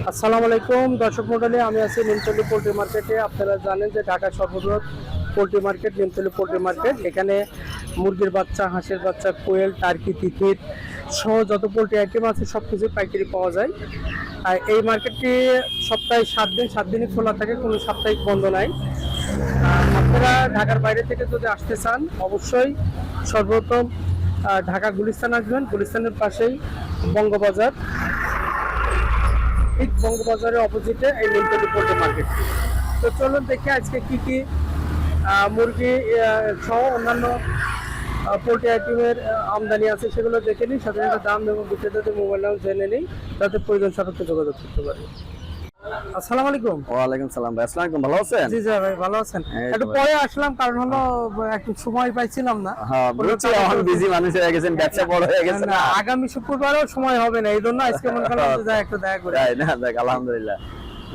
আসসালামু আলাইকুম দর্শক মণ্ডলী, আমি আছি নিমতলী পোল্ট্রি মার্কেটে। আপনারা জানেন যে ঢাকার সর্ববৃহৎ poultry market Nimtali poultry market. এখানে মুরগির বাচ্চা, হাঁসের বাচ্চা, কোয়েল, টার্কি, তিতির সহ যত পোল্ট্রি আইটেম আছে সব কিছু পাইকারি পাওয়া যায়। আর এই মার্কেটটি সপ্তাহে 7 দিনই খোলা থাকে, কোনো সাপ্তাহিক বন্ধ নাই। আপনারা ঢাকার বাইরে থেকে যদি আসতে চান অবশ্যই সর্বপ্রথম ঢাকা গুলিস্তান আসবেন। গুলিস্তানের পাশেই বঙ্গবাজার, ঠিক বঙ্গবাজারের অপোজিটে এই নিমতলী পোল্ট্রি মার্কেট। তো চলুন দেখি আজকে কি কি মুরগি সহ অন্যান্য পোল্ট্রি আইটেমের আমদানি আছে সেগুলো দেখে নিই। সাথে সাথে দাম এবং বিক্রেতাদের মোবাইল নাম্বার জেনে নিই, যাতে প্রয়োজন সাপেক্ষে যোগাযোগ করতে পারি। আসসালামু আলাইকুম। ওয়ালাইকুম সালাম ভাই, আসসালামু আলাইকুম। ভালো আছেন? জি জি ভাই, ভালো আছেন? একটু পরে আসলাম, কারণ হলো একটু সময় পাইছিলাম না। হ্যাঁ বুঝছি, এখন বিজি মানুষ হয়ে গেছেন, ব্যবসা বড় হয়ে গেছে না। আগামী শুক্রবারও সময় হবে না, এই জন্য আজকে মনে করলাম যে একটু দেখা করে। তাই না? দেখ আলহামদুলিল্লাহ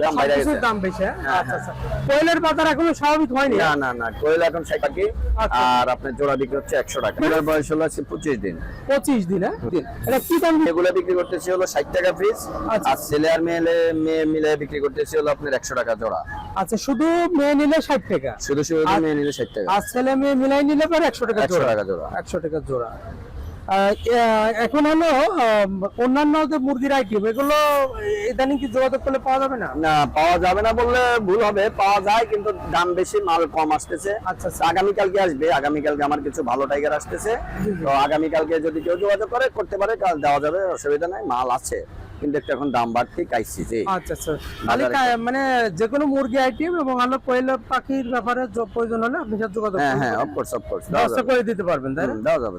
দাম বাইরে গেছে। দাম বেশি। আচ্ছা আচ্ছা, কোয়েলের বাজার এখনো স্বাভাবিক হয়নি? না না না, কোয়েল এখন 60 টাকা আর আপনার জোড়া বিক্রি হচ্ছে 100 টাকা। এর বয়স হলো 25 দিন। 25 দিন? হ্যাঁ, এটা কি দাম? এগুলো বিক্রি করতেছি হলো 60 টাকা পিস। আর ছেলে আর মেয়ে মিলে বিক্রি করতেছি হলো আপনার 100 টাকা জোড়া। আচ্ছা, শুধু মেয়ে নিলে 60 টাকা? শুধু মেয়ে নিলে 60 টাকা। আর ছেলে মেয়ে মিলাই নিলে পরে 100 টাকা জোড়া। 100 টাকা জোড়া। 100 টাকা জোড়া। এখন হলো অন্যান্য যে মুরগির আইটেম, এগুলো ইদানিং কি যোগাযোগ করলে পাওয়া যাবে না? না, পাওয়া যাবে না বললে ভুল হবে, পাওয়া যায় কিন্তু দাম বেশি, মাল কম আসতেছে। আচ্ছা, আগামীকালকে আসবে, আগামীকালকে আমার কিছু ভালো টাইগার আসতেছে। তো আগামীকালকে যদি কেউ যোগাযোগ করতে পারে, কাল দেওয়া যাবে, অসুবিধা নাই। মাল আছে কিন্তু একটু এখন দাম বাড়তি কাইছি যে। আচ্ছা আচ্ছা, মানে যে কোনো মুরগি আইটেম এবং আলো কোয়েল পাখির ব্যাপারে প্রয়োজন হলে আপনি সাথে যোগাযোগ করবেন। হ্যাঁ অফকোর্স ব্যবস্থা করে দিতে পারবেন, তাই না? দেওয়া যাবে।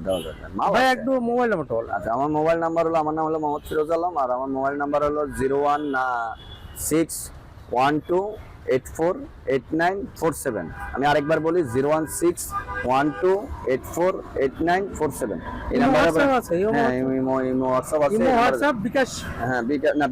ভাই একটু মোবাইল নাম্বারটা বলুন। আচ্ছা, আমার মোবাইল নাম্বার হলো, আমার নাম হলো মোহাম্মদ ফিরোজ আলম, আর আমার মোবাইল নাম্বার হলো 01612848947। আমি আরেকবার বলি 01612848947। এই নাম্বারে হোয়াটসঅ্যাপ, বিকাশ? হ্যাঁ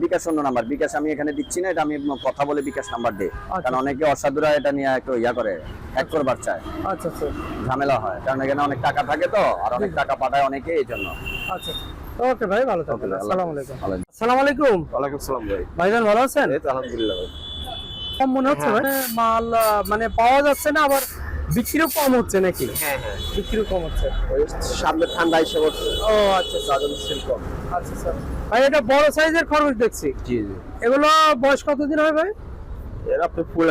বিকাশ অন্য নাম্বার। বিকাশ আমি এখানে দিচ্ছি না, এটা আমি কথা বলে বিকাশ নাম্বার দিই। কারণ অনেকে অসাধুরা এটা নিয়ে একটু করে, হ্যাক করবার চায়। আচ্ছা আচ্ছা, ঝামেলা হয়, কারণ এখানে অনেক টাকা থাকে তো, আর অনেক টাকা পাঠায় অনেকে, এই জন্য। আচ্ছা ওকে ভাই, ভালো থাকবেন। আসসালামু আলাইকুম। আসসালামু আলাইকুম। ওয়ালাইকুম আসসালাম ভাই। ভাইজান ভালো আছেন? এই তো আলহামদুলিল্লাহ ভাই। কম মনে হচ্ছে ভাই, মাল মানে পাওয়া যাচ্ছে না, আবার বিক্রিও কম হচ্ছে নাকি? হ্যাঁ বিক্রিও কম হচ্ছে। ওই সামনে ঠান্ডা এসে পড়ছে। ও আচ্ছা, সাধারণ সেল কম। আচ্ছা স্যার, ভাই এটা বড় সাইজের খরগোশ দেখছি। জি। এগুলো বয়স কতদিন হবে ভাই? এর আপনি ফুল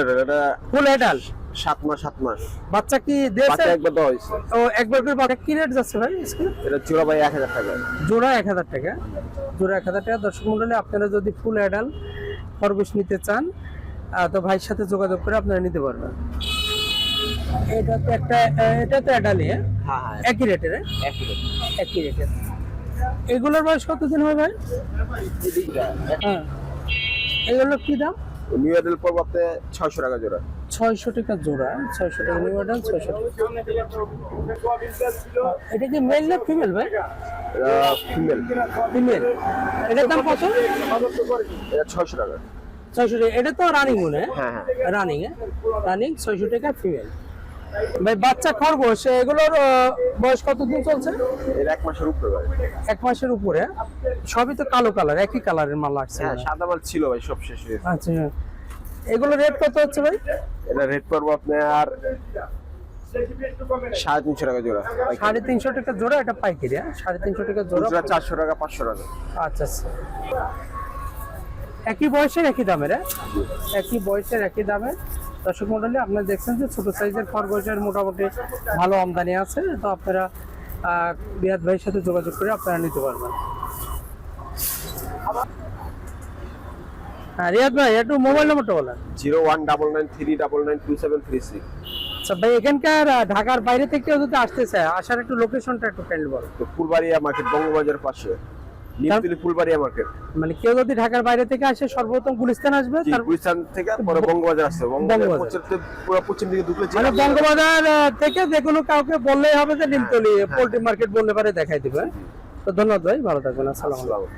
অ্যাডাল্ট। 7 মাস। বাচ্চা কি দিয়েছে? বাচ্চা একবার দেওয়া হয়েছে। ও একবার করে বাচ্চা কি রেট যাচ্ছে ভাই? এটা জোড়া ভাই 1000 টাকা। জোড়া 1000 টাকা। জোড়া 1000 টাকা। দর্শক মণ্ডলী, আপনারা যদি ফুল অ্যাডাল্ট খরগোশ নিতে চান তো ভাইয়ের সাথে যোগাযোগ করে আপনারা নিতে পারবেন। এটা তো অ্যাডালই। হ্যাঁ, একই রেটের। একই রেটের। এগুলোর বয়স কতদিন হয় ভাই? হ্যাঁ, এগুলো কি দাম? নিউ অ্যাডাল্ট পড়বে আপনি 600 টাকা জোড়া। 600 টাকা জোড়া। 600 টাকা নিউ অ্যাডাল্ট, 600 টাকা। এটা কি মেল না ফিমেল ভাই? ফিমেল। এটার দাম কত? এটা 600 টাকা। 600 টাকা। এটা তো রানিং মনে? হ্যাঁ রানিং 600 টাকা ফিমেল। ভাই বাচ্চা খরগোশ এগুলোর বয়স কতদিন চলছে? এর 1 মাসের উপরে ভাই। 1 মাসের উপরে। সবই তো কালো কালার, একই কালারের মাল লাগছে। হ্যাঁ, সাদা মাল ছিল ভাই সব শেষ হয়ে গেছে। আচ্ছা, এগুলো রেট কত হচ্ছে ভাই? এটা রেট পড়বে আপনার 350 টাকা জোড়া। 350 টাকা জোড়া। এটা পাইকারি? 350 টাকা জোড়া। 400 টাকা, 500 টাকা। আচ্ছা আচ্ছা, একই বয়সের একই দামের? একই বয়সের একই দামের। দর্শক মণ্ডলী, আপনারা দেখছেন যে ছোট সাইজের খরগোশের মোটামুটি ভালো আমদানি আছে। তো আপনারা রিয়াদ ভাইয়ের সাথে যোগাযোগ করে আপনারা নিতে পারবেন। হ্যাঁ রিয়াদ ভাই, একটু মোবাইল নাম্বারটা বলেন। 01999392736। আচ্ছা ভাই, এখানকার ঢাকার বাইরে থেকে কেউ যদি আসতে চায়, আসার একটু লোকেশনটা একটু কাইন্ডলি বলেন। তো ফুলবাড়িয়া মার্কেট, বঙ্গবাজার পাশে, নিমতলী ফুলবাড়িয়া মার্কেট। মানে কেউ যদি ঢাকার বাইরে থেকে আসে সর্বপ্রথম গুলিস্তান আসবে, তারপর গুলিস্তান থেকে পরে বঙ্গবাজার আসবে। বঙ্গবাজার পুরো পশ্চিম দিকে ঢুকলে মানে বঙ্গবাজার থেকে যে কোনো কাউকে বললেই হবে যে নিমতলী পোল্ট্রি মার্কেট বললে পারে দেখাই দিবে। তো ধন্যবাদ ভাই, ভালো থাকবেন। আসসালামু আলাইকুম।